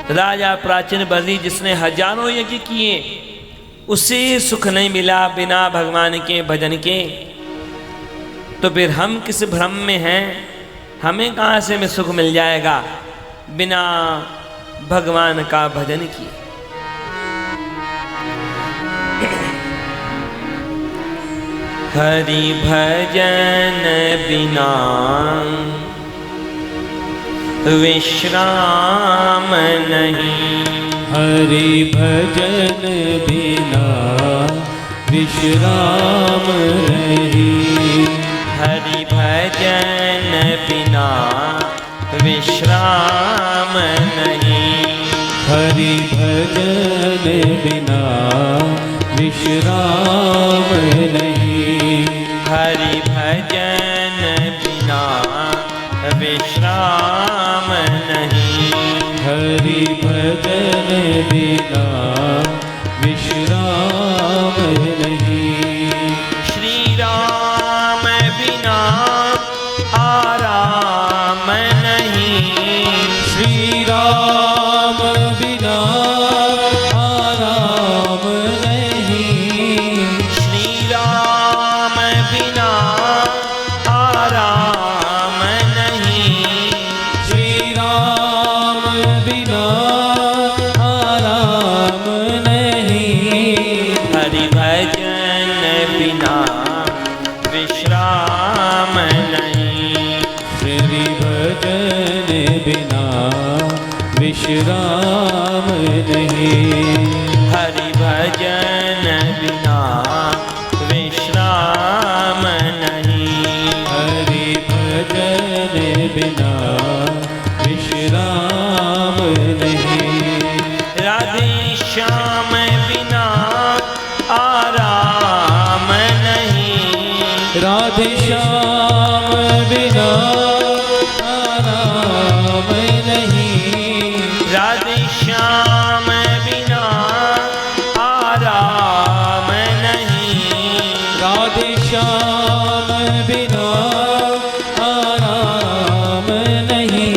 राजा प्राचीन बलि जिसने हजारों यज्ञ किए, उसे सुख नहीं मिला बिना भगवान के भजन के, तो फिर हम किस भ्रम में हैं? हमें कहाँ से में सुख मिल जाएगा बिना भगवान का भजन किए। हरि भजन बिना विश्राम नहीं, हरि भजन बिना विश्राम नहीं, हरि भजन बिना विश्राम नहीं, हरि भजन बिना विश्राम नहीं, हरि भजन बिना विश्राम नहीं, हरि भजन बिना विश्राम नहीं। श्री राम बिना आराम नहीं, श्री राम बिना आराम नहीं, श्री राम बिना आराम नहीं, श्री राम बिना आराम नहीं, हरि भजन बिना विश्राम नहीं, श्री भजन बिना विश्राम नहीं, हरि भजन बिना विश्राम नहीं, हरि भजन बिना विश्राम नहीं, राधे श्याम बिना आराम नहीं, राधे श्याम बिना आराम नहीं, राधे श्याम बिना आराम नहीं, राधे श्याम बिना आराम नहीं,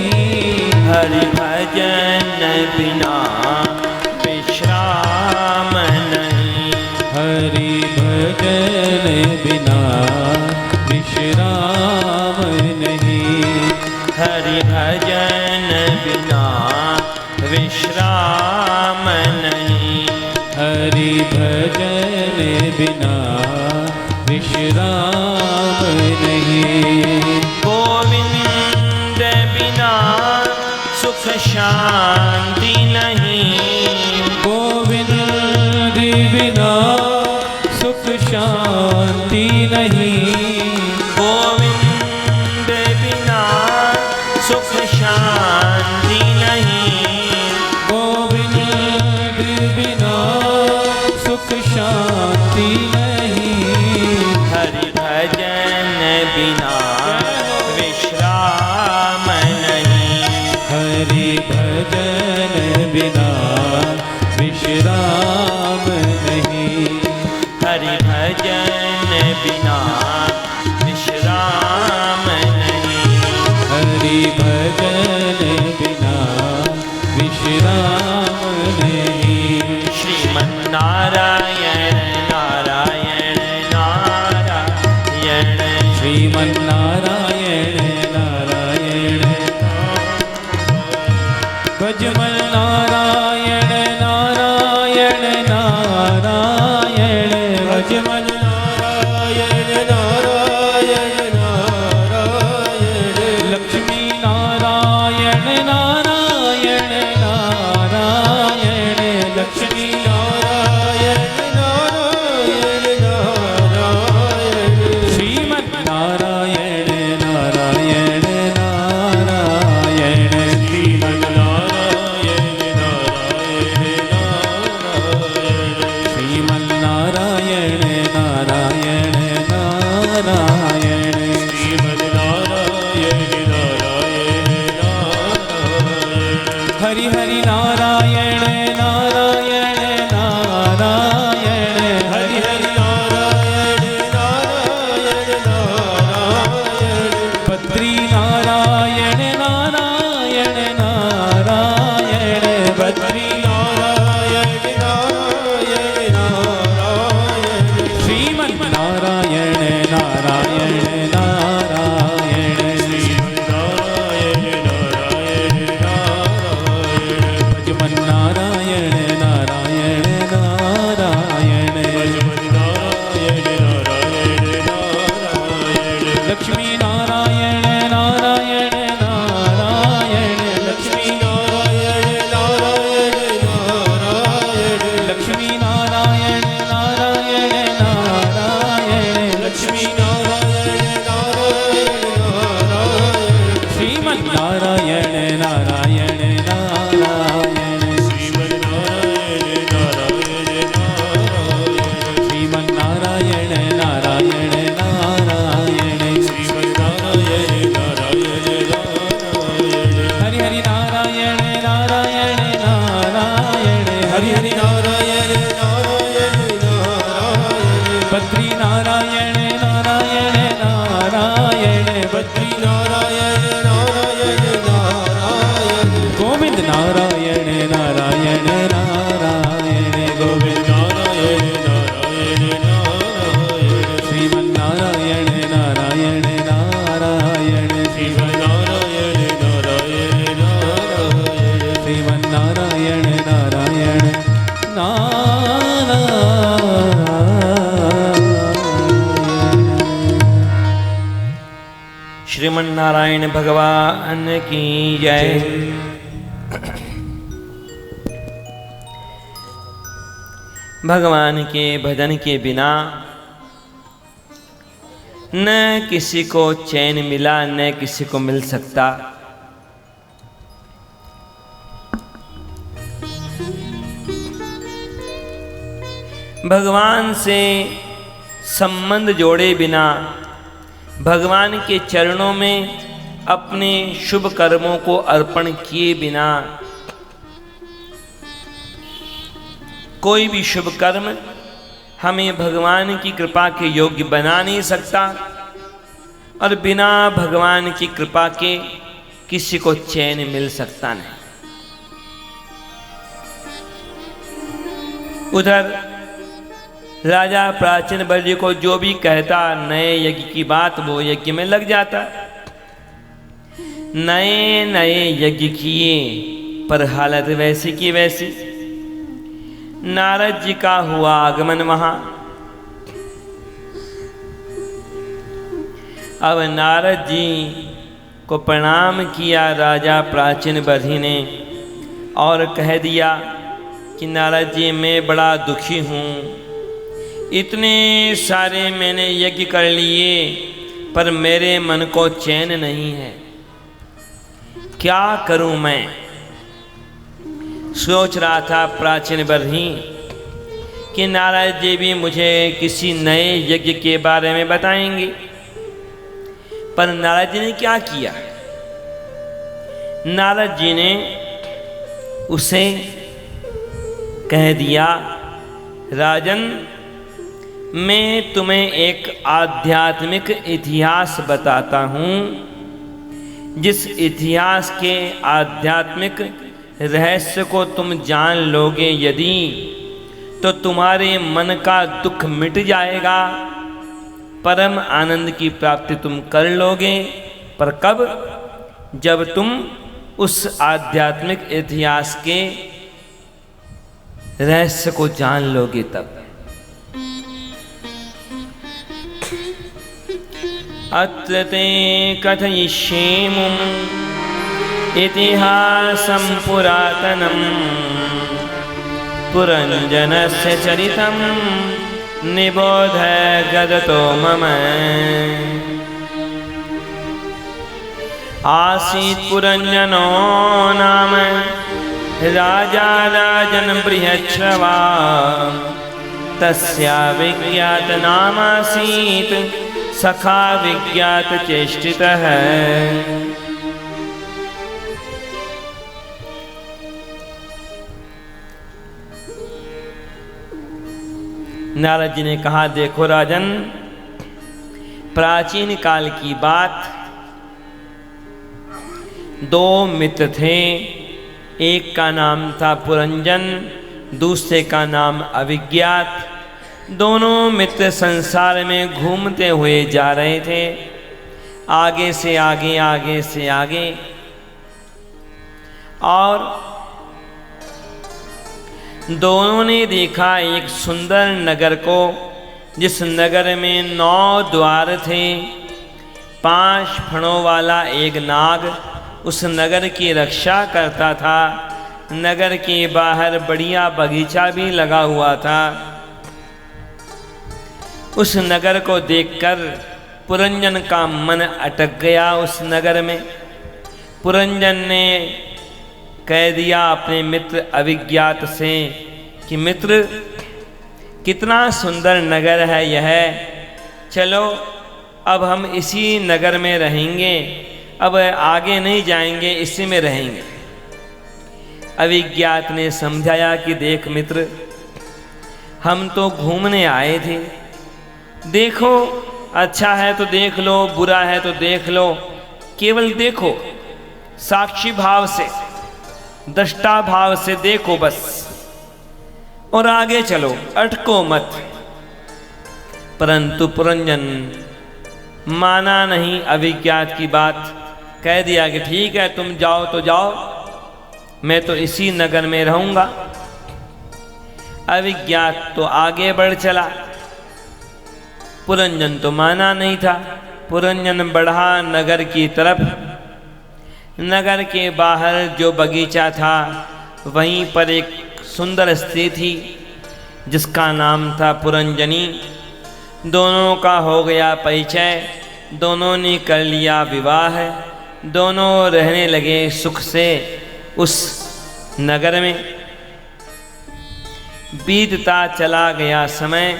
हरि भजन बिना विश्राम नहीं, हरि भजन बिना विश्राम नहीं, हरि भजन बिना विश्राम नहीं, हरि भजन बिना विश्राम नहीं, गोविंद बिना सुख शांति नहीं, गोविंद बिना सुख शांति नहीं, गोविंद बिना सुख शांति नहीं, गोविंद बिना सुख शांति नहीं, हरि भजन बिना विश्राम नहीं, हरि भजन बिना विश्राम नहीं, हरि भजन बिना विश्राम नहीं, हरि भजन बिना विश्राम नहीं, श्रीमन्नारायण नारायण नारायण, श्रीमन्नारायण नारायण भजमन नारायण नारायण नारायण भजमन नारायण नारायण नारायण लक्ष्मी नारायण नारायण नारायण लक्ष्मी नारायण नारायण नारायण श्रीमन्नारायण नारायण नारायण श्रीमन्नारायण नारायण नारायण नारायण श्रीमन्नारायण नारायण नारायण हरि हरि नारायण नारायण नारायण हरि हरि नारायण नारायण नारायण बद्री नारायण नारायण नारायण गोविंद नारायण नारायण नारायण गोविंद नारायण नारायण नारायण श्रीमन्नारायण नारायण नारायण श्रीमन्नारायण नारायण नारायण श्रीमन्नारायण नारायण श्रीमन्नारायण भगवान की जय। भगवान के भजन के बिना न किसी को चैन मिला न किसी को मिल सकता। भगवान से संबंध जोड़े बिना, भगवान के चरणों में अपने शुभ कर्मों को अर्पण किए बिना कोई भी शुभ कर्म हमें भगवान की कृपा के योग्य बना नहीं सकता, और बिना भगवान की कृपा के किसी को चैन मिल सकता नहीं। उधर राजा प्राचीन बलि को जो भी कहता नए यज्ञ की बात, वो यज्ञ में लग जाता। नए नए यज्ञ किए पर हालत वैसी की वैसी। नारद जी का हुआ आगमन वहां। अब नारद जी को प्रणाम किया राजा प्राचीन बलि ने और कह दिया कि नारद जी मैं बड़ा दुखी हूँ, इतने सारे मैंने यज्ञ कर लिए पर मेरे मन को चैन नहीं है, क्या करूं मैं। सोच रहा था प्राचीन बलि कि नारद जी भी मुझे किसी नए यज्ञ के बारे में बताएंगे, पर नारद जी ने क्या किया। नारद जी ने उसे कह दिया, राजन मैं तुम्हें एक आध्यात्मिक इतिहास बताता हूँ, जिस इतिहास के आध्यात्मिक रहस्य को तुम जान लोगे यदि, तो तुम्हारे मन का दुख मिट जाएगा, परम आनंद की प्राप्ति तुम कर लोगे। पर कब? जब तुम उस आध्यात्मिक इतिहास के रहस्य को जान लोगे तब। अत्र ते कथयिष्येमुम् इतिहासं पुरातनं, पुरञ्जनस्य चरितं निबोध गदतो मम। आसीत् पुरञ्जनो नाम राजा राजन् बृहच्छ्रवा, तस्या विज्ञात नामासीत् सखा विज्ञात चेष्टितः। नारद जी ने कहा, देखो राजन, प्राचीन काल की बात, दो मित्र थे, एक का नाम था पुरंजन, दूसरे का नाम अविज्ञात। दोनों मित्र संसार में घूमते हुए जा रहे थे, आगे से आगे, आगे से आगे, और दोनों ने देखा एक सुंदर नगर को, जिस नगर में 9 द्वार थे। 5 फणों वाला एक नाग उस नगर की रक्षा करता था। नगर के बाहर बढ़िया बगीचा भी लगा हुआ था। उस नगर को देखकर पुरंजन का मन अटक गया उस नगर में। पुरंजन ने कह दिया अपने मित्र अविज्ञात से कि मित्र, कितना सुंदर नगर है यह, चलो अब हम इसी नगर में रहेंगे, अब आगे नहीं जाएंगे, इसी में रहेंगे। अविज्ञात ने समझाया कि देख मित्र, हम तो घूमने आए थे, देखो अच्छा है तो देख लो, बुरा है तो देख लो, केवल देखो साक्षी भाव से। दृष्टा भाव से देखो बस और आगे चलो, अटको मत। परंतु पुरंजन माना नहीं अभिज्ञात की बात, कह दिया कि ठीक है तुम जाओ तो जाओ, मैं तो इसी नगर में रहूंगा। अभिज्ञात तो आगे बढ़ चला, पुरंजन तो माना नहीं था। पुरंजन बढ़ा नगर की तरफ। नगर के बाहर जो बगीचा था वहीं पर एक सुंदर स्त्री थी जिसका नाम था पुरंजनी। दोनों का हो गया परिचय, दोनों ने कर लिया विवाह, दोनों रहने लगे सुख से उस नगर में। बीतता चला गया समय।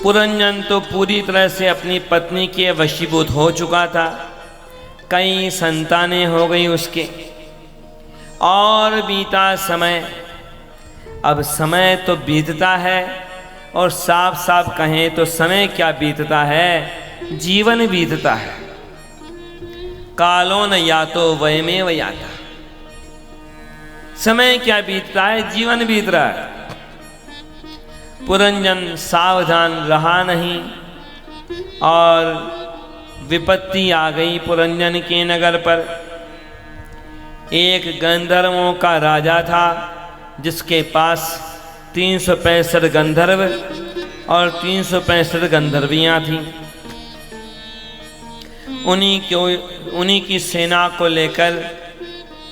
पुरंजन तो पूरी तरह से अपनी पत्नी के वशीभूत हो चुका था। कई संतानें हो गई उसके। और बीता समय, अब समय तो बीतता है, और साफ साफ कहें तो समय क्या बीतता है, जीवन बीतता है। कालो न यातो वयमेव याता। समय क्या बीतता है, जीवन बीत रहा है। पुरंजन सावधान रहा नहीं और विपत्ति आ गई पुरंजन के नगर पर। एक गंधर्वों का राजा था जिसके पास 365 गंधर्व और 365 गंधर्वियाँ थीं। उन्हीं की सेना को लेकर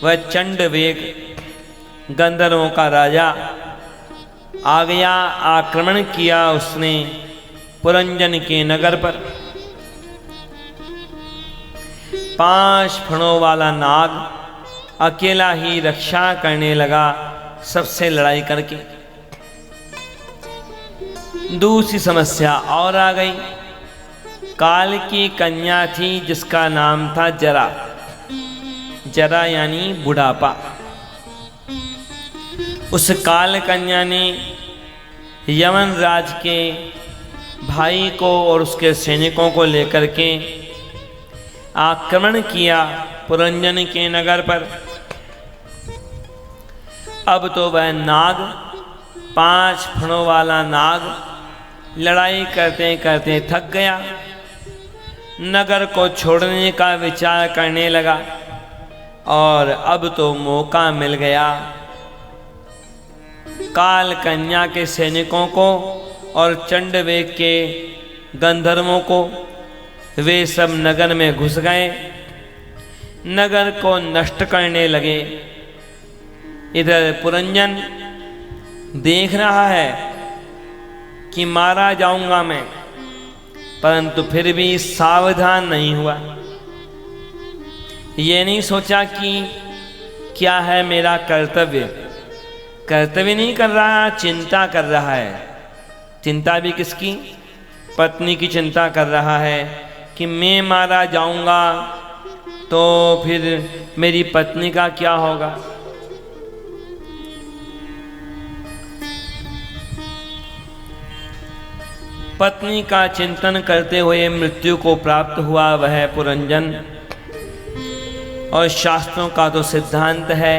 वह चंडवेग गंधर्वों का राजा आ गया। आक्रमण किया उसने पुरंजन के नगर पर। 5 फणों वाला नाग अकेला ही रक्षा करने लगा सबसे लड़ाई करके। दूसरी समस्या और आ गई। काल की कन्या थी जिसका नाम था जरा। जरा यानी बुढ़ापा। उस काल कन्या ने यमन राज के भाई को और उसके सैनिकों को लेकर के आक्रमण किया पुरंजन के नगर पर। अब तो वह नाग, 5 फणों वाला नाग, लड़ाई करते करते थक गया। नगर को छोड़ने का विचार करने लगा और अब तो मौका मिल गया काल कन्या के सैनिकों को और चंडवेग के गंधर्वों को। वे सब नगर में घुस गए, नगर को नष्ट करने लगे। इधर पुरंजन देख रहा है कि मारा जाऊंगा मैं, परंतु फिर भी सावधान नहीं हुआ। ये नहीं सोचा कि क्या है मेरा कर्तव्य। कर्तव्य नहीं कर रहा, चिंता कर रहा है। चिंता भी किसकी? पत्नी की चिंता कर रहा है कि मैं मारा जाऊंगा तो फिर मेरी पत्नी का क्या होगा। पत्नी का चिंतन करते हुए मृत्यु को प्राप्त हुआ वह पुरंजन। और शास्त्रों का तो सिद्धांत है,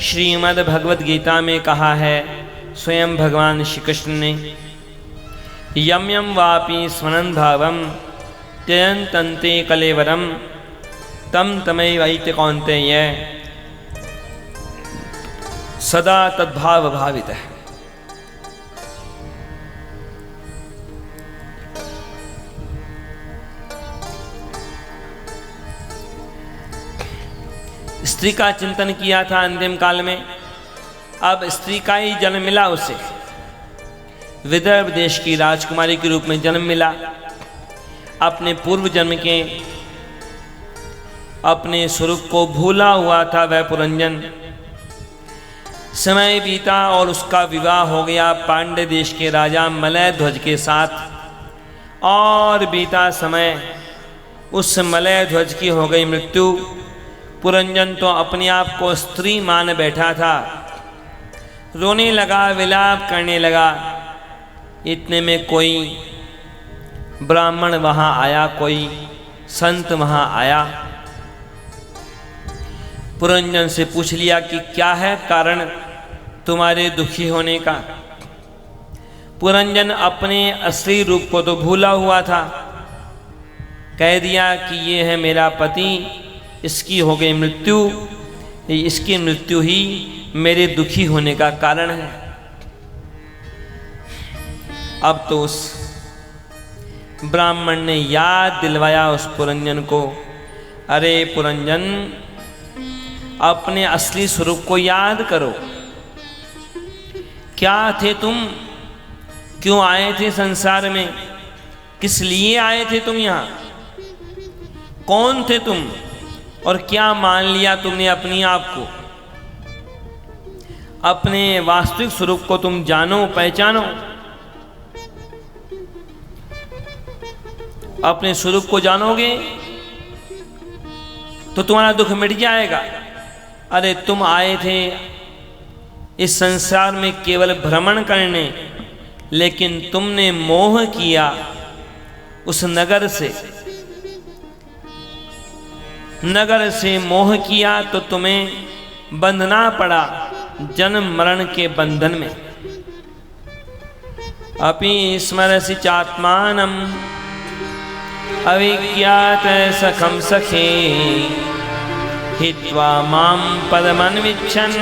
श्रीमद् भगवद गीता में कहा है स्वयं भगवान श्री कृष्ण ने, यम यम वापि स्मरन् भावम त्यजन्तन्ते कलेवरम तम तमैवैति कौन्तेय सदा तद्भाव भावितः। स्त्री का चिंतन किया था अंतिम काल में। अब स्त्री का ही जन्म मिला उसे। विदर्भ देश की राजकुमारी के रूप में जन्म मिला। अपने पूर्व जन्म के अपने स्वरूप को भूला हुआ था वह पुरंजन। समय बीता और उसका विवाह हो गया पांड्य देश के राजा मलय ध्वज के साथ। और बीता समय उस मलय ध्वज की हो गई मृत्यु। पुरंजन तो अपने आप को स्त्री मान बैठा था, रोने लगा, विलाप करने लगा। इतने में कोई ब्राह्मण वहाँ आया, कोई संत वहाँ आया पुरंजन से पूछ लिया कि क्या है कारण तुम्हारे दुखी होने का। पुरंजन अपने असली रूप को तो भूला हुआ था। कह दिया कि ये है मेरा पति, इसकी हो गई मृत्यु, इसकी मृत्यु ही मेरे दुखी होने का कारण है। अब तो उस ब्राह्मण ने याद दिलवाया उस पुरंजन को, अरे पुरंजन, अपने असली स्वरूप को याद करो। क्या थे तुम? क्यों आए थे संसार में? किस लिए आए थे तुम यहाँ? कौन थे तुम और क्या मान लिया तुमने अपनी आप को? अपने वास्तविक स्वरूप को तुम जानो, पहचानो। अपने स्वरूप को जानोगे तो तुम्हारा दुख मिट जाएगा। अरे तुम आए थे इस संसार में केवल भ्रमण करने, लेकिन तुमने मोह किया उस नगर से। नगर से मोह किया तो तुम्हें बंधना पड़ा जन्म मरण के बंधन में। अपि स्मरसि चात्मानम अविज्ञात सखम सखे हित्वा माम पदमन्विच्छन्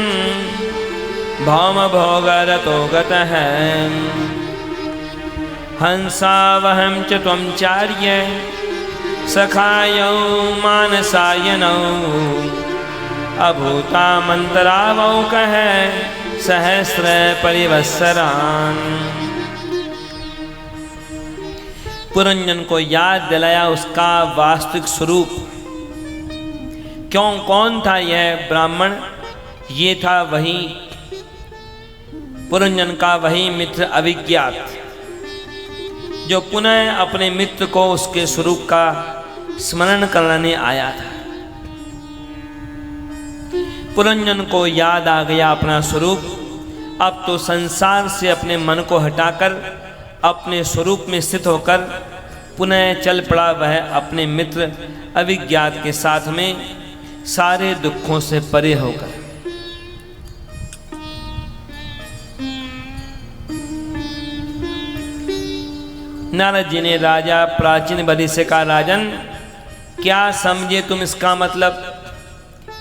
भौम भोगरतो गतः हंसावहं च त्वं चार्य सखायौ मानसायनौ अभूता मंतरावौ कह सहस्र परिवत्सरान। पुरंजन को याद दिलाया उसका वास्तविक स्वरूप। क्यों, कौन था यह ब्राह्मण? ये था वही पुरंजन का वही मित्र अविज्ञात, जो पुनः अपने मित्र को उसके स्वरूप का स्मरण कराने आया था। पुरंजन को याद आ गया अपना स्वरूप। अब तो संसार से अपने मन को हटाकर अपने स्वरूप में स्थित होकर पुनः चल पड़ा वह अपने मित्र अविज्ञात के साथ में, सारे दुखों से परे होकर। नारद जी ने राजा प्राचीन बलि से कहा, राजन, क्या समझे तुम इसका मतलब?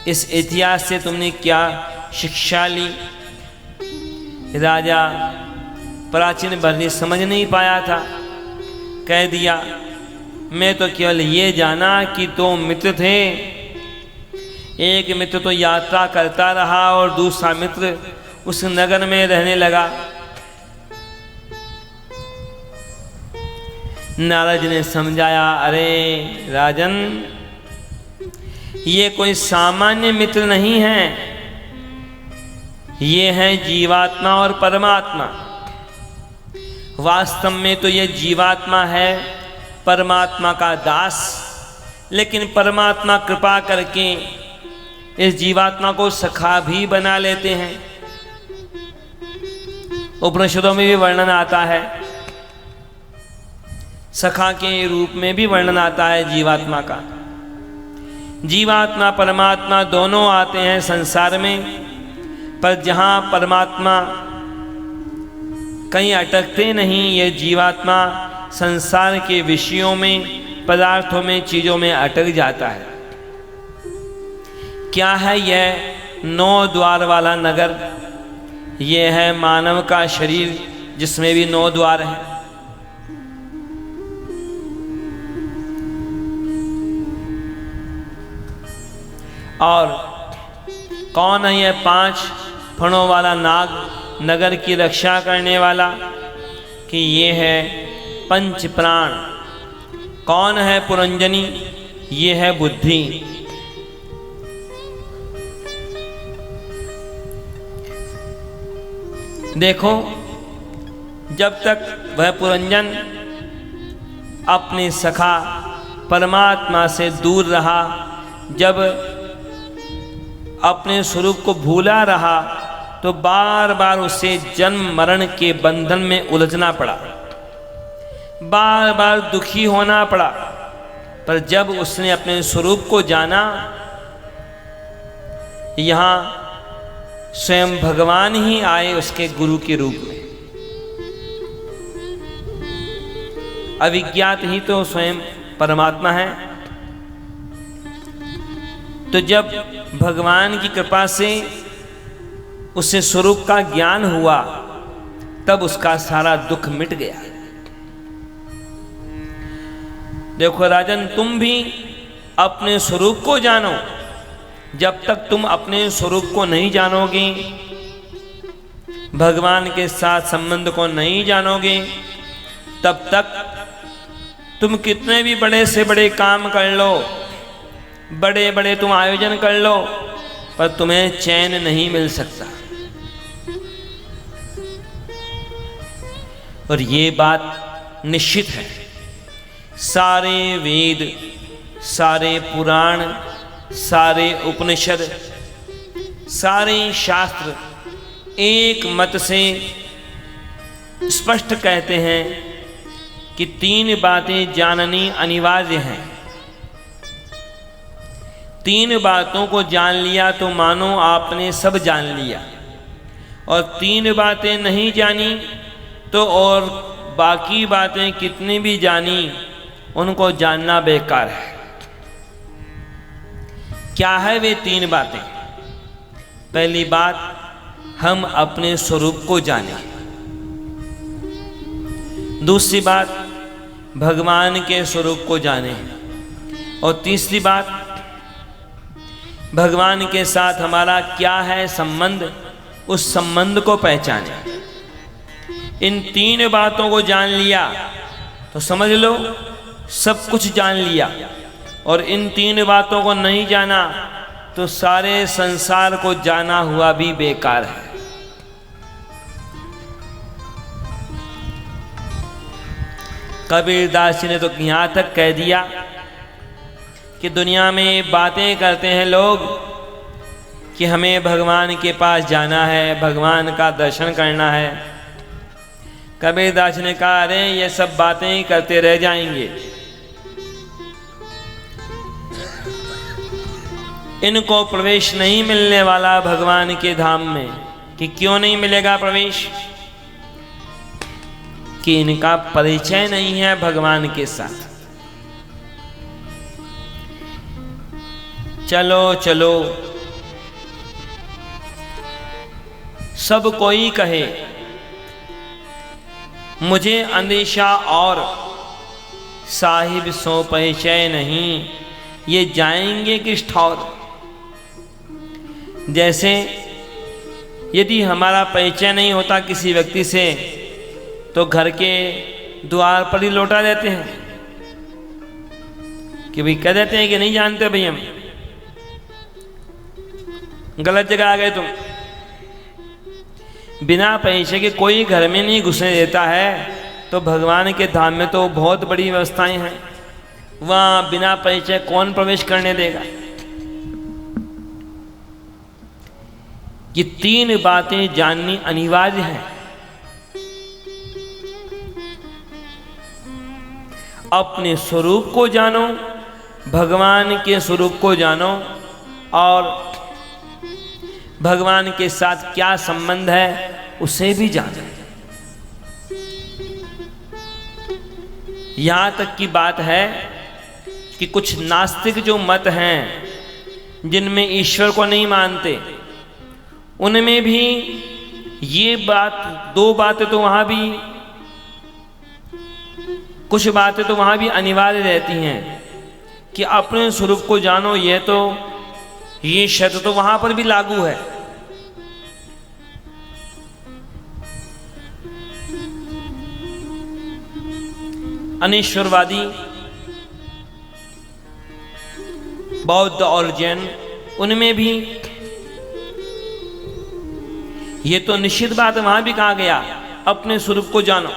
इस इतिहास से तुमने क्या शिक्षा ली? राजा प्राचीन बलि समझ नहीं पाया था। कह दिया, मैं तो केवल ये जाना कि दो मित्र थे। एक मित्र तो यात्रा करता रहा और दूसरा मित्र उस नगर में रहने लगा। नारद जी ने समझाया, अरे राजन, ये कोई सामान्य मित्र नहीं है, ये हैं जीवात्मा और परमात्मा। वास्तव में तो ये जीवात्मा है परमात्मा का दास, लेकिन परमात्मा कृपा करके इस जीवात्मा को सखा भी बना लेते हैं। उपनिषदों में भी वर्णन आता है, सखा के रूप में भी वर्णन आता है जीवात्मा का। जीवात्मा परमात्मा दोनों आते हैं संसार में, पर जहाँ परमात्मा कहीं अटकते नहीं, ये जीवात्मा संसार के विषयों में, पदार्थों में, चीज़ों में अटक जाता है। क्या है यह 9 द्वार वाला नगर? ये है मानव का शरीर जिसमें भी 9 द्वार हैं। और कौन है यह 5 फणों वाला नाग नगर की रक्षा करने वाला? कि ये है पंच प्राण। कौन है पुरंजनी? ये है बुद्धि। देखो, जब तक वह पुरंजन अपने सखा परमात्मा से दूर रहा, जब अपने स्वरूप को भूला रहा, तो बार बार उसे जन्म मरण के बंधन में उलझना पड़ा, बार बार दुखी होना पड़ा। पर जब उसने अपने स्वरूप को जाना, यहाँ स्वयं भगवान ही आए उसके गुरु के रूप में। अविज्ञात ही तो स्वयं परमात्मा है। तो जब भगवान की कृपा से उसे स्वरूप का ज्ञान हुआ तब उसका सारा दुख मिट गया। देखो राजन, तुम भी अपने स्वरूप को जानो। जब तक तुम अपने स्वरूप को नहीं जानोगे, भगवान के साथ संबंध को नहीं जानोगे, तब तक तुम कितने भी बड़े से बड़े काम कर लो, बड़े बड़े तुम आयोजन कर लो, पर तुम्हें चैन नहीं मिल सकता। और ये बात निश्चित है। सारे वेद, सारे पुराण, सारे उपनिषद, सारे शास्त्र एक मत से स्पष्ट कहते हैं कि 3 बातें जाननी अनिवार्य हैं। 3 बातों को जान लिया तो मानो आपने सब जान लिया, और 3 बातें नहीं जानी तो और बाकी बातें कितनी भी जानी उनको जानना बेकार है। क्या है वे 3 बातें? पहली बात, हम अपने स्वरूप को जानें। दूसरी बात, भगवान के स्वरूप को जानें। और तीसरी बात, भगवान के साथ हमारा क्या है संबंध, उस संबंध को पहचानें। इन 3 बातों को जान लिया तो समझ लो सब कुछ जान लिया, और इन 3 बातों को नहीं जाना तो सारे संसार को जाना हुआ भी बेकार है। कबीरदास जी ने तो यहाँ तक कह दिया कि दुनिया में बातें करते हैं लोग कि हमें भगवान के पास जाना है, भगवान का दर्शन करना है। कबीरदास ने कहा, अरे ये सब बातें ही करते रह जाएंगे, इनको प्रवेश नहीं मिलने वाला भगवान के धाम में। कि क्यों नहीं मिलेगा प्रवेश? कि इनका परिचय नहीं है भगवान के साथ। चलो चलो, सब कोई कहे मुझे अंदेशा और साहिब सो परिचय नहीं, ये जाएंगे किस ठौर। जैसे यदि हमारा परिचय नहीं होता किसी व्यक्ति से तो घर के द्वार पर ही लौटा देते हैं कि भाई कह देते हैं कि नहीं जानते भाई, हम गलत जगह आ गए तुम। बिना परिचय के कोई घर में नहीं घुसने देता है, तो भगवान के धाम में तो बहुत बड़ी व्यवस्थाएं हैं, वहां बिना परिचय कौन प्रवेश करने देगा। ये 3 बातें जाननी अनिवार्य है। अपने स्वरूप को जानो, भगवान के स्वरूप को जानो, और भगवान के साथ क्या संबंध है उसे भी जानो। यहां तक की बात है कि कुछ नास्तिक जो मत हैं जिनमें ईश्वर को नहीं मानते, उनमें भी ये बात, 2 बातें तो वहां भी, कुछ बातें तो वहां भी अनिवार्य रहती हैं कि अपने स्वरूप को जानो। ये शर्त तो वहां पर भी लागू है। अनीश्वरवादी बौद्ध और जैन, उनमें भी ये तो निश्चित बात वहां भी कहा गया, अपने स्वरूप को जानो।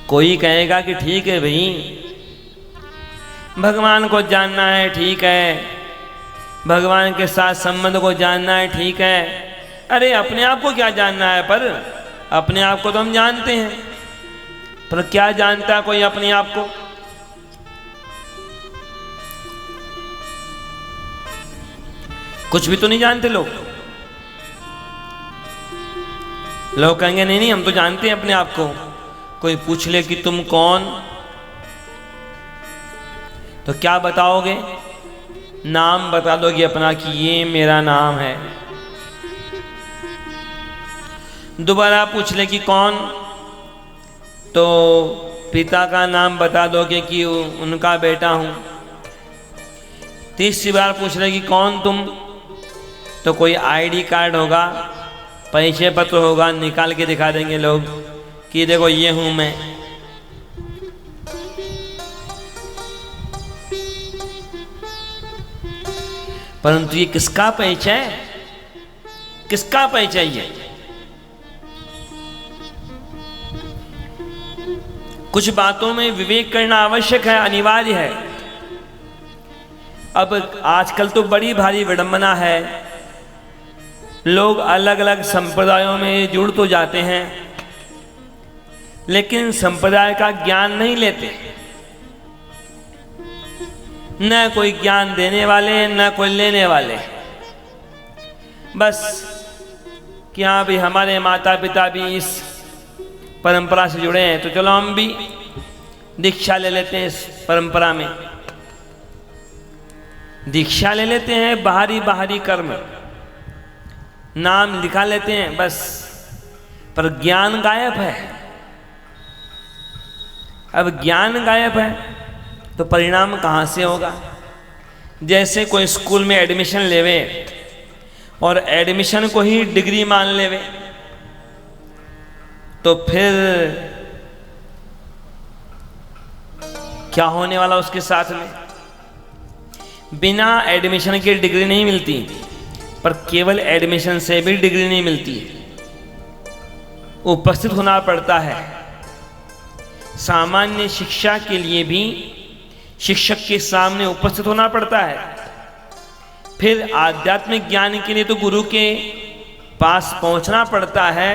कोई कहेगा कि ठीक है भाई, भगवान को जानना है, ठीक है, भगवान के साथ संबंध को जानना है, ठीक है। अरे अपने आप को क्या जानना है? पर अपने आप को तो हम जानते हैं, पर क्या जानता है कोई अपने आप को? कुछ भी तो नहीं जानते लोग। लोग कहेंगे नहीं नहीं हम तो जानते हैं अपने आप को। कोई पूछ ले कि तुम कौन, तो क्या बताओगे? नाम बता दोगे अपना कि ये मेरा नाम है। दोबारा पूछ ले कि कौन, तो पिता का नाम बता दोगे कि उनका बेटा हूं। तीसरी बार पूछ ले कि कौन तुम, तो कोई आईडी कार्ड होगा, परिचय पत्र होगा, निकाल के दिखा देंगे लोग कि देखो ये हूं मैं। परंतु ये किसका परिचय, किसका परिचय है? कुछ बातों में विवेक करना आवश्यक है, अनिवार्य है। अब आजकल तो बड़ी भारी विडंबना है, लोग अलग अलग संप्रदायों में जुड़ तो जाते हैं लेकिन संप्रदाय का ज्ञान नहीं लेते। न कोई ज्ञान देने वाले न कोई लेने वाले। बस कि हाँ भी हमारे माता पिता भी इस परंपरा से जुड़े हैं तो चलो हम भी दीक्षा ले लेते हैं। इस परंपरा में दीक्षा ले लेते हैं, बाहरी बाहरी कर्म नाम लिखा लेते हैं बस, पर ज्ञान गायब है। अब ज्ञान गायब है तो परिणाम कहाँ से होगा? जैसे कोई स्कूल में एडमिशन लेवे और एडमिशन को ही डिग्री मान लेवे, तो फिर क्या होने वाला उसके साथ में? बिना एडमिशन की डिग्री नहीं मिलती, पर केवल एडमिशन से भी डिग्री नहीं मिलती, उपस्थित होना पड़ता है। सामान्य शिक्षा के लिए भी शिक्षक के सामने उपस्थित होना पड़ता है। फिर आध्यात्मिक ज्ञान के लिए तो गुरु के पास पहुंचना पड़ता है।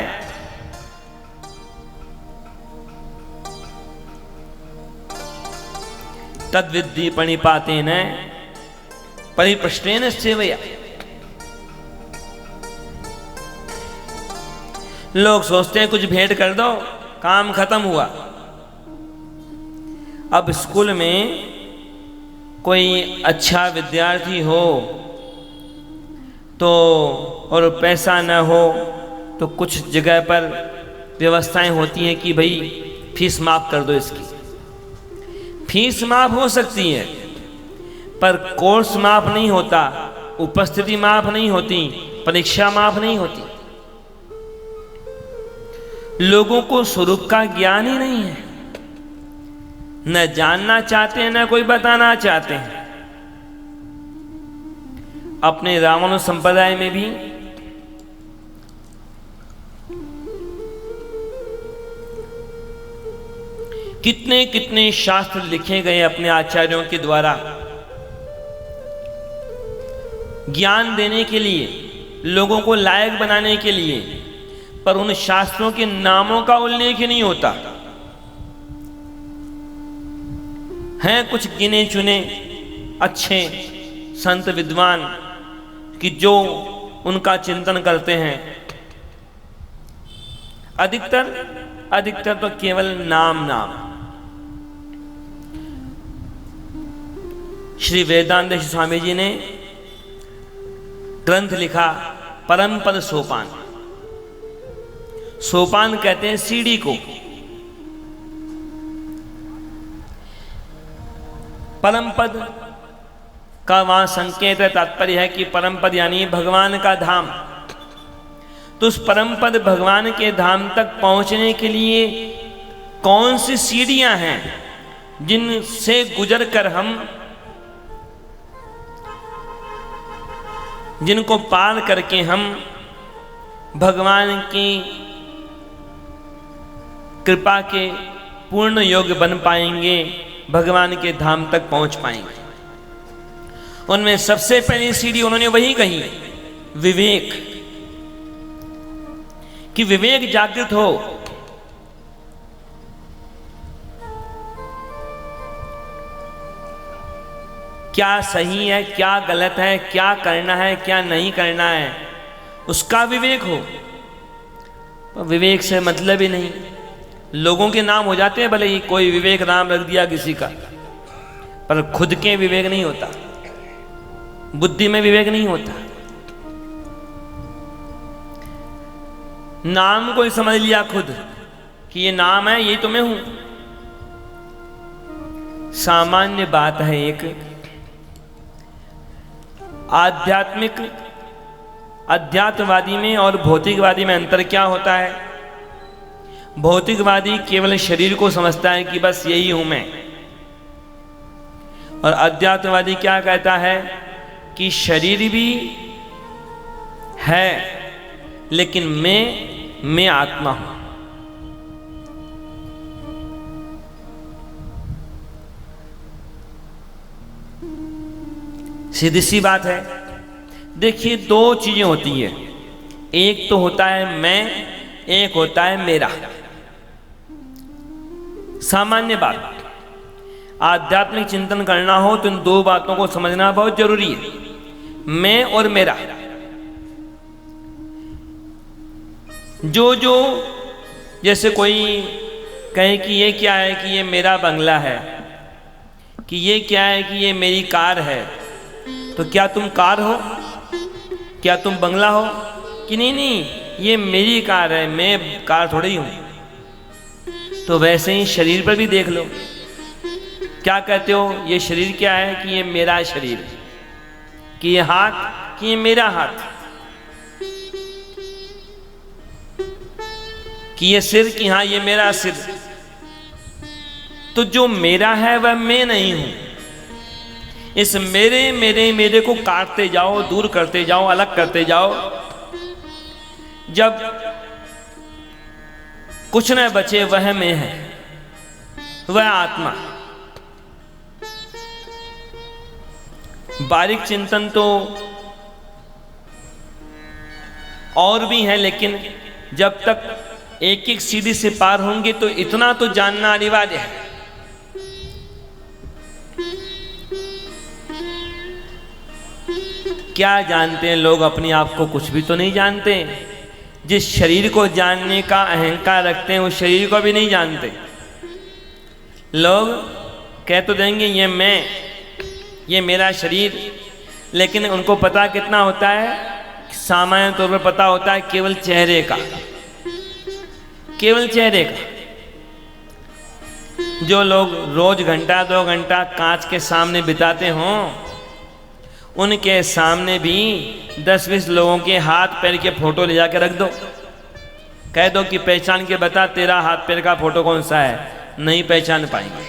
तद्विद्धि प्रणिपातेन परिपृष्टेन सेवया। लोग सोचते हैं कुछ भेंट कर दो काम खत्म हुआ। अब स्कूल में कोई अच्छा विद्यार्थी हो तो और पैसा न हो तो कुछ जगह पर व्यवस्थाएं होती हैं कि भाई फीस माफ कर दो इसकी। फीस माफ हो सकती है पर कोर्स माफ नहीं होता, उपस्थिति माफ नहीं होती, परीक्षा माफ नहीं होती। लोगों को स्वरूप का ज्ञान ही नहीं है, न जानना चाहते हैं न कोई बताना चाहते हैं। अपने रामानुज संप्रदाय में भी कितने कितने शास्त्र लिखे गए अपने आचार्यों के द्वारा ज्ञान देने के लिए, लोगों को लायक बनाने के लिए, पर उन शास्त्रों के नामों का उल्लेख ही नहीं होता। हैं कुछ गिने चुने अच्छे संत विद्वान कि जो उनका चिंतन करते हैं, अधिकतर तो केवल नाम। श्री वेदांत स्वामी जी ने ग्रंथ लिखा परम पद सोपान। सोपान कहते हैं सीढ़ी को। परम पद का वहां संकेत है, तात्पर्य है कि परम पद यानी भगवान का धाम। तो उस परम पद भगवान के धाम तक पहुंचने के लिए कौन सी सीढ़ियां हैं जिनसे गुजर कर हम, जिनको पार करके हम भगवान की कृपा के पूर्ण योग्य बन पाएंगे, भगवान के धाम तक पहुंच पाएंगे। उनमें सबसे पहली सीढ़ी उन्होंने वही कही, विवेक। कि विवेक जागृत हो। क्या सही है, क्या गलत है, क्या करना है, क्या नहीं करना है, उसका विवेक हो। तो विवेक से मतलब ही नहीं। लोगों के नाम हो जाते हैं, भले ही कोई विवेक नाम रख दिया किसी का, पर खुद के विवेक नहीं होता, बुद्धि में विवेक नहीं होता। नाम को ही समझ लिया खुद कि ये नाम है, यही तो मैं हूं। सामान्य बात है एक, अध्यात्मवादी में और भौतिकवादी में अंतर क्या होता है? भौतिकवादी केवल शरीर को समझता है कि बस यही हूं मैं, और अध्यात्मवादी क्या कहता है कि शरीर भी है लेकिन मैं आत्मा हूं। सीधी सी बात है। देखिए, दो चीजें होती है, एक तो होता है मैं, एक होता है मेरा। सामान्य बात, आध्यात्मिक चिंतन करना हो तो इन दो बातों को समझना बहुत जरूरी है, मैं और मेरा। जो जैसे कोई कहे कि ये क्या है, कि ये मेरा बंगला है, कि ये क्या है, कि ये मेरी कार है, तो क्या तुम कार हो? क्या तुम बंगला हो? कि नहीं, ये मेरी कार है, मैं कार थोड़ी हूं। तो वैसे ही शरीर पर भी देख लो, क्या कहते हो, ये शरीर क्या है, कि ये मेरा शरीर, कि ये हाथ, कि ये मेरा हाथ, कि ये सिर, कि हाँ ये मेरा सिर। तो जो मेरा है वह मैं नहीं हूं। इस मेरे को काटते जाओ, दूर करते जाओ, अलग करते जाओ, जब कुछ न बचे वह मैं है, वह आत्मा। बारीक चिंतन तो और भी है, लेकिन जब तक एक एक सीढ़ी से पार होंगे तो इतना तो जानना अनिवार्य है। क्या जानते हैं लोग अपने आप को? कुछ भी तो नहीं जानते। जिस शरीर को जानने का अहंकार रखते हैं उस शरीर को भी नहीं जानते। लोग कह तो देंगे ये मैं, ये मेरा शरीर, लेकिन उनको पता कितना होता है? सामान्य तौर पर पता होता है केवल चेहरे का, केवल चेहरे का। जो लोग रोज घंटा 2 घंटा कांच के सामने बिताते हों, उनके सामने भी 10-20 लोगों के हाथ पैर के फोटो ले जाके रख दो, कह दो कि पहचान के बता तेरा हाथ पैर का फोटो कौन सा है, नहीं पहचान पाएंगे।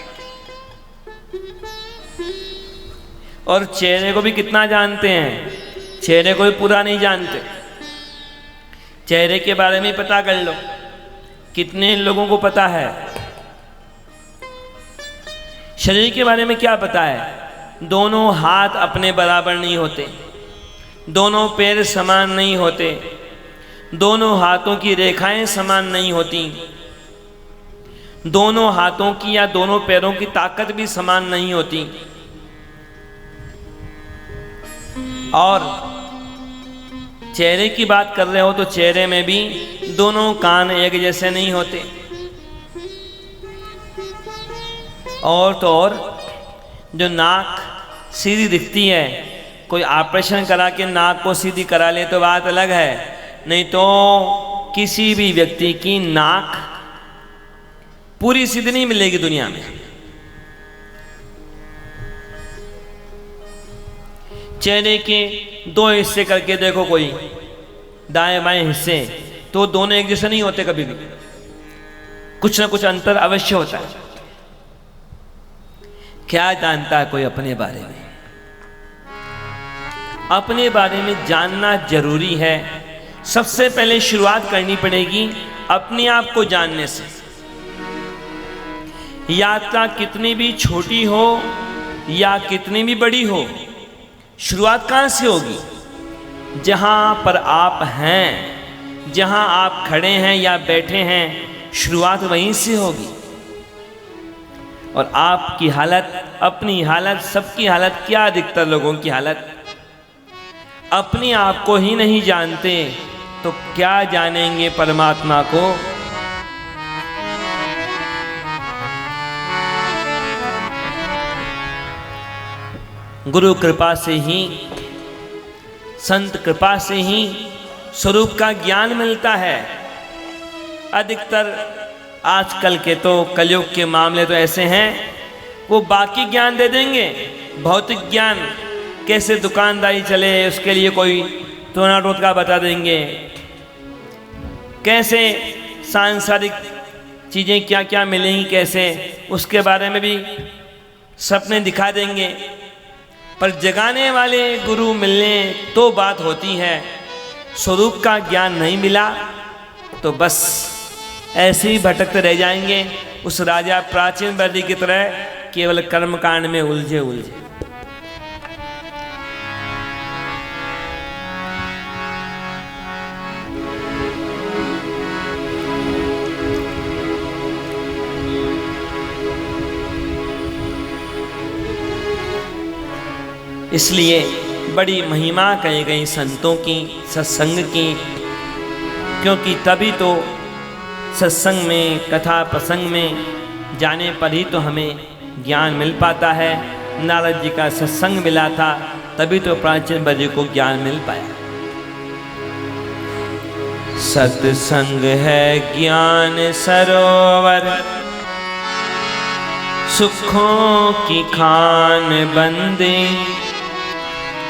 और चेहरे को भी कितना जानते हैं? चेहरे को भी पूरा नहीं जानते। चेहरे के बारे में पता कर लो, कितने लोगों को पता है। शरीर के बारे में क्या पता है? दोनों हाथ अपने बराबर नहीं होते, दोनों पैर समान नहीं होते, दोनों हाथों की रेखाएं समान नहीं होती, दोनों हाथों की या दोनों पैरों की ताकत भी समान नहीं होती, और चेहरे की बात कर रहे हो तो चेहरे में भी दोनों कान एक जैसे नहीं होते। और तो और जो नाक सीधी दिखती है, कोई ऑपरेशन करा के नाक को सीधी करा ले तो बात अलग है, नहीं तो किसी भी व्यक्ति की नाक पूरी सीधी नहीं मिलेगी दुनिया में। चेहरे के 2 हिस्से करके देखो, कोई दाएं बाएं हिस्से, तो दोनों एक जैसे नहीं होते, कभी भी कुछ ना कुछ अंतर अवश्य होता है। क्या जानता है कोई अपने बारे में? अपने बारे में जानना जरूरी है। सबसे पहले शुरुआत करनी पड़ेगी अपने आप को जानने से। यात्रा कितनी भी छोटी हो या कितनी भी बड़ी हो, शुरुआत कहां से होगी? जहां पर आप हैं, जहां आप खड़े हैं या बैठे हैं, शुरुआत वहीं से होगी। और आपकी हालत, अपनी हालत, सबकी हालत, क्या अधिकतर लोगों की हालत अपने आप को ही नहीं जानते तो क्या जानेंगे परमात्मा को। गुरु कृपा से ही, संत कृपा से ही स्वरूप का ज्ञान मिलता है। अधिकतर आजकल के तो कलयुग के मामले तो ऐसे हैं, वो बाकी ज्ञान दे देंगे, भौतिक ज्ञान कैसे दुकानदारी चले उसके लिए कोई टोना टोटका बता देंगे, कैसे सांसारिक चीज़ें क्या क्या मिलेंगी कैसे, उसके बारे में भी सपने दिखा देंगे। पर जगाने वाले गुरु मिलने तो बात होती है, स्वरूप का ज्ञान नहीं मिला तो बस ऐसे ही भटकते रह जाएंगे, उस राजा प्राचीन वर्दी की तरह केवल कर्मकांड में उलझे उलझे। इसलिए बड़ी महिमा कही गई संतों की, सत्संग की, क्योंकि तभी तो सत्संग में, कथा प्रसंग में जाने पर ही तो हमें ज्ञान मिल पाता है। नारद जी का सत्संग मिला था तभी तो प्राचीन वर्य को ज्ञान मिल पाया। सत्संग है ज्ञान सरोवर, सुखों की खान बंदे,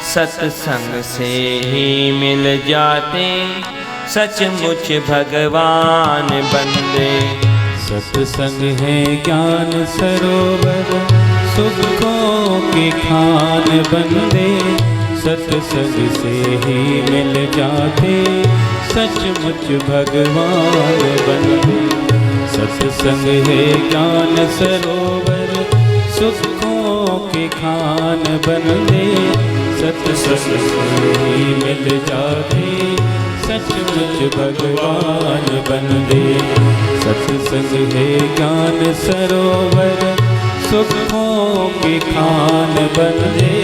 सत्संग से ही मिल जाते सचमुच भगवान बंदे। सत्संग है ज्ञान सरोवर, सुखों की खान बंदे, सत्संग से ही मिल जाते सचमुच भगवान बंदे। सत्संग है ज्ञान सरोवर, सुखों की खान बंदे, सत्संग से ही मिल जाते सचमुच भगवान बंदे। सत्संग है ज्ञान सरोवर, सुखों की खान बंदे,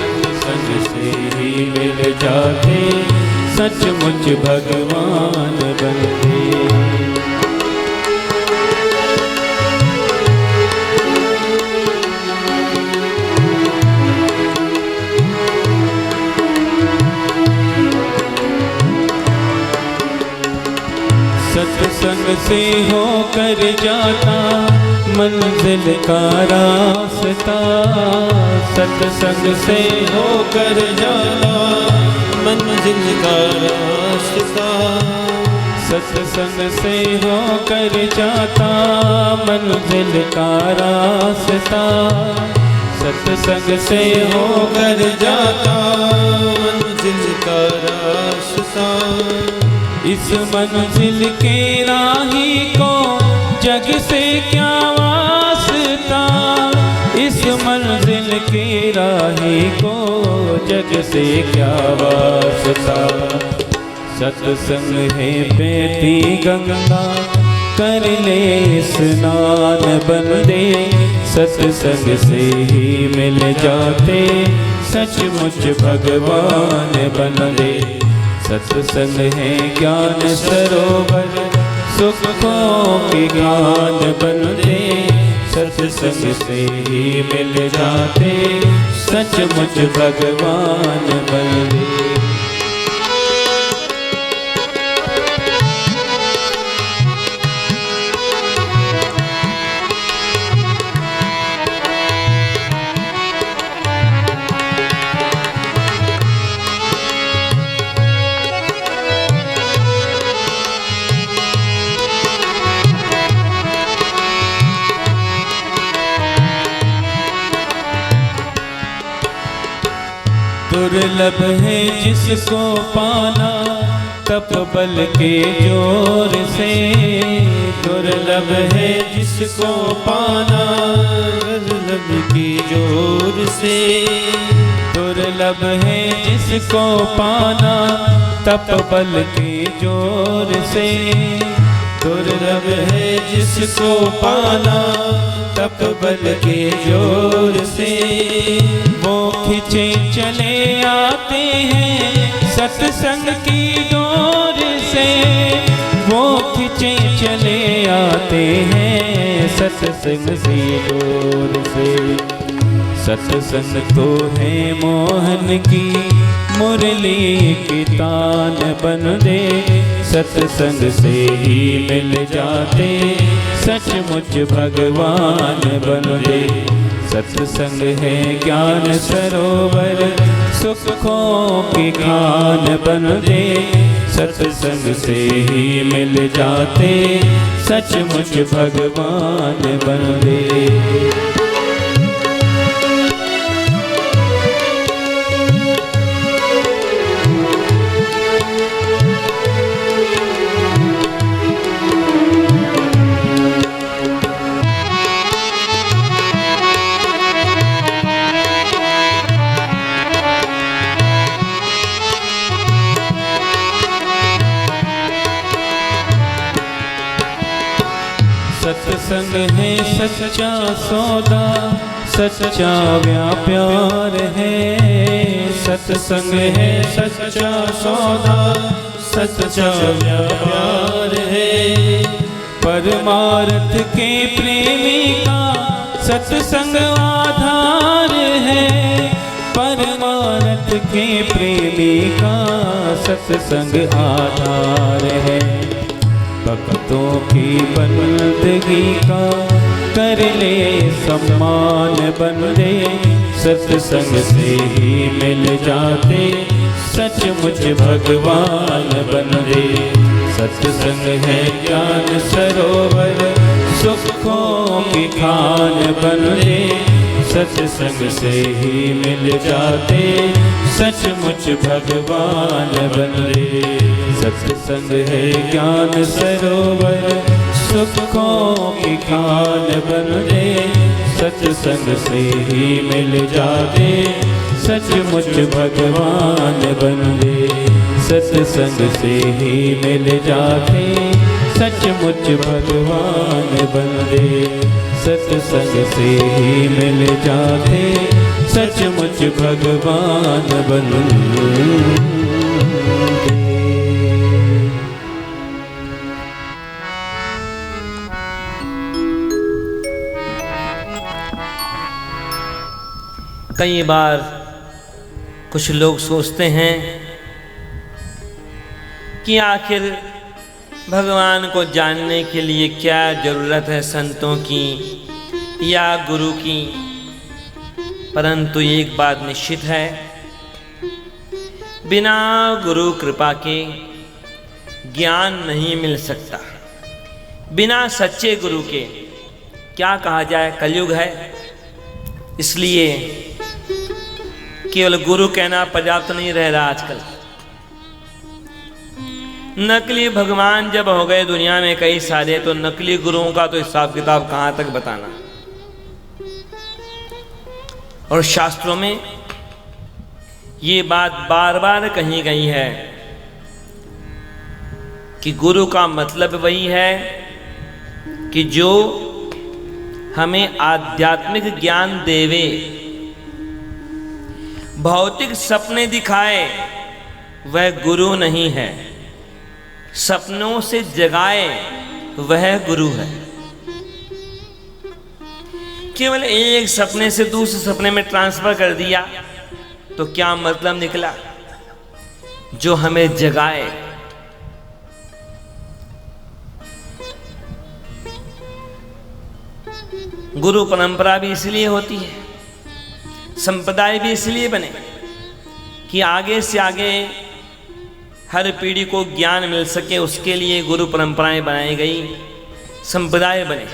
सत्संग से ही मिल जाते सचमुच भगवान बंदे। सत्संग से होकर जाता मंजिल का रास्ता, सत्संग से होकर जाता मंजिल का रास्ता, सत्संग से होकर जाता मंजिल का रास्ता, सत्संग से होकर जाता मंजिल का रास्ता। इस मंजिल के राही को जग से क्या वास्ता, इस मंजिल के राही को जग से क्या वास्ता। सत्संग है बेटी गंगा कर ले स्नान बंदे, सत्संग से ही मिल जाते सचमुच भगवान बंदे। सत्संग है ज्ञान सरोवर, सुखों की खान बंदे, सत्संग से ही मिल जाते सचमुच भगवान बंदे। दुर्लभ है जिसको पाना तप बल के जोर से, दुर्लभ है जिसको पाना दुर्लभ की जोर से, दुर्लभ है जिसको पाना तप बल के जोर से, दुर्लभ है जिसको पाना तप बल के जोर से वो खिंचे चले आते हैं सत्संग की डोर से, वो खिंचे चले आते हैं सत्संग की डोर से। सत्संग तो है मोहन की मुरली की तान बन दे, सत्संग से ही मिल जाते सचमुच भगवान बन दे। सत्संग है ज्ञान सरोवर सुखों की खान बन दे, सत्संग से ही मिल जाते सचमुच भगवान बन दे। सत्संग है सच्चा सौदा, सच्चा व्यापार है। सत्संग है सच्चा सौदा, सच्चा व्यापार है। परमार्थ के प्रेमी का सत्संग आधार है, परमार्थ के प्रेमी का सत्संग आधार है। भक्तों की बंदगी का कर ले सम्मान बन दे, सत्संग से ही मिल जाते सचमुच भगवान बन दे। सत्संग है ज्ञान सरोवर सुखों की खान बन दे, सत्संग से ही मिल जाते सचमुच भगवान बन दे। सत्संग है ज्ञान सरोवर सुखों की खान बन दे, सत्संग से ही मिल जाते सचमुच भगवान बन दे। सत्संग से ही मिल जाते सचमुच भगवान बन दे, सत्संग से ही मिल जाते सचमुच भगवान बन दे। कई बार कुछ लोग सोचते हैं कि आखिर भगवान को जानने के लिए क्या ज़रूरत है संतों की या गुरु की। परंतु एक बात निश्चित है, बिना गुरु कृपा के ज्ञान नहीं मिल सकता। बिना सच्चे गुरु के क्या कहा जाए, कलयुग है, इसलिए केवल गुरु कहना पर्याप्त नहीं रह रहा आजकल। नकली भगवान जब हो गए दुनिया में कई सारे, तो नकली गुरुओं का तो हिसाब किताब कहां तक बताना। और शास्त्रों में ये बात बार बार कही गई है कि गुरु का मतलब वही है कि जो हमें आध्यात्मिक ज्ञान देवे, भौतिक सपने दिखाए, वह गुरु नहीं है। सपनों से जगाए, वह गुरु है। केवल एक सपने से दूसरे सपने में ट्रांसफर कर दिया तो क्या मतलब निकला? जो हमें जगाए। गुरु परंपरा भी इसलिए होती है, संप्रदाय भी इसलिए बने कि आगे से आगे हर पीढ़ी को ज्ञान मिल सके, उसके लिए गुरु परंपराएं बनाई गई, संप्रदाय बने।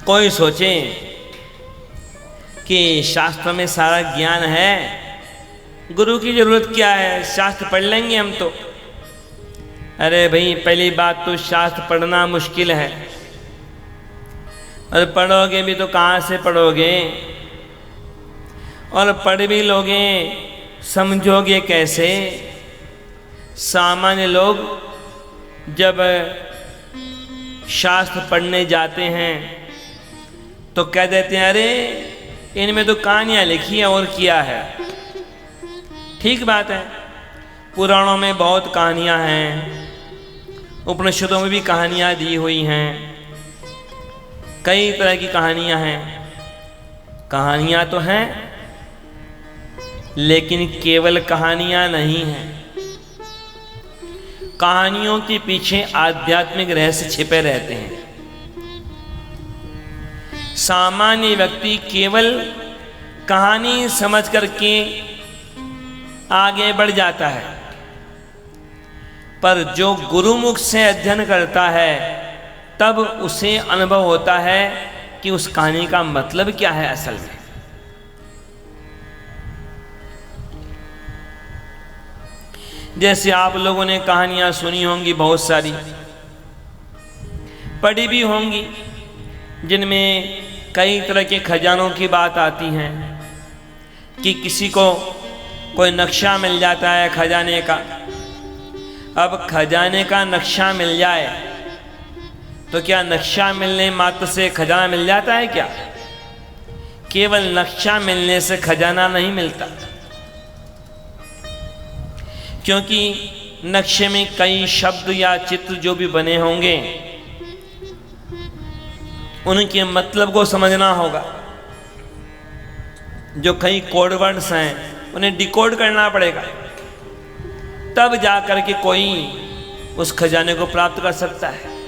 कोई सोचे कि शास्त्र में सारा ज्ञान है, गुरु की जरूरत क्या है, शास्त्र पढ़ लेंगे हम तो। अरे भाई, पहली बात तो शास्त्र पढ़ना मुश्किल है, और पढ़ोगे भी तो कहाँ से पढ़ोगे, और पढ़ भी लोगे समझोगे कैसे? सामान्य लोग जब शास्त्र पढ़ने जाते हैं तो कह देते हैं अरे इनमें तो कहानियाँ लिखी हैं और किया है। ठीक बात है, पुराणों में बहुत कहानियाँ हैं, उपनिषदों में भी कहानियाँ दी हुई हैं, कई तरह की कहानियाँ हैं। कहानियाँ तो हैं, लेकिन केवल कहानियाँ नहीं हैं। कहानियों के पीछे आध्यात्मिक रहस्य छिपे रहते हैं। सामान्य व्यक्ति केवल कहानी समझ करके आगे बढ़ जाता है, पर जो गुरुमुख से अध्ययन करता है तब उसे अनुभव होता है कि उस कहानी का मतलब क्या है असल में। जैसे आप लोगों ने कहानियां सुनी होंगी, बहुत सारी पढ़ी भी होंगी, जिनमें कई तरह के खजानों की बात आती है कि किसी को कोई नक्शा मिल जाता है खजाने का। अब खजाने का नक्शा मिल जाए तो क्या नक्शा मिलने मात्र से खजाना मिल जाता है क्या? केवल नक्शा मिलने से खजाना नहीं मिलता, क्योंकि नक्शे में कई शब्द या चित्र जो भी बने होंगे उनके मतलब को समझना होगा। जो कई कोड वर्ड्स हैं उन्हें डिकोड करना पड़ेगा, तब जाकर के कोई उस खजाने को प्राप्त कर सकता है।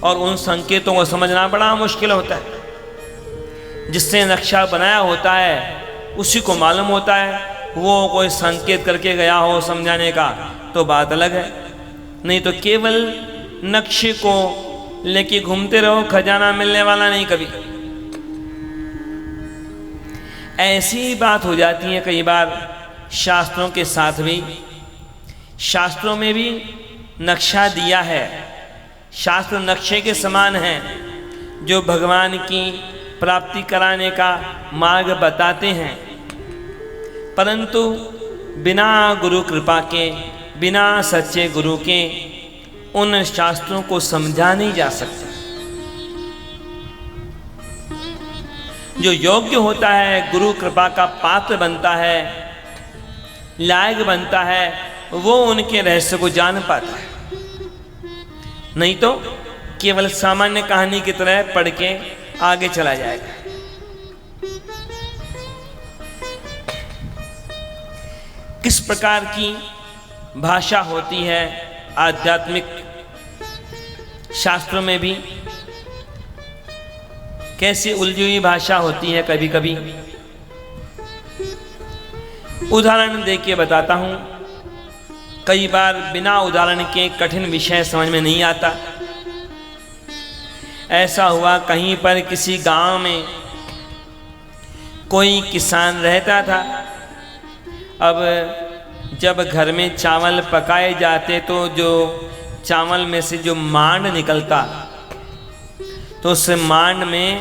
और उन संकेतों को समझना बड़ा मुश्किल होता है। जिससे नक्शा बनाया होता है उसी को मालूम होता है, वो कोई संकेत करके गया हो समझाने का तो बात अलग है। नहीं तो केवल नक्शे को लेके घूमते रहो, खजाना मिलने वाला नहीं कभी। ऐसी बात हो जाती है कई बार शास्त्रों के साथ भी। शास्त्रों में भी नक्शा दिया है, शास्त्र नक्शे के समान हैं जो भगवान की प्राप्ति कराने का मार्ग बताते हैं, परंतु बिना गुरु कृपा के, बिना सच्चे गुरु के उन शास्त्रों को समझा नहीं जा सकता। जो योग्य होता है, गुरु कृपा का पात्र बनता है, लायक बनता है, वो उनके रहस्य को जान पाता है। नहीं तो केवल सामान्य कहानी की तरह पढ़ के आगे चला जाएगा। किस प्रकार की भाषा होती है आध्यात्मिक शास्त्रों में भी, कैसी उलझी हुई भाषा होती है कभी कभी। उदाहरण दे के बताता हूं। कई बार बिना उदाहरण के कठिन विषय समझ में नहीं आता। ऐसा हुआ, कहीं पर किसी गांव में कोई किसान रहता था। अब जब घर में चावल पकाए जाते तो जो चावल में से जो मांड निकलता, तो उस मांड में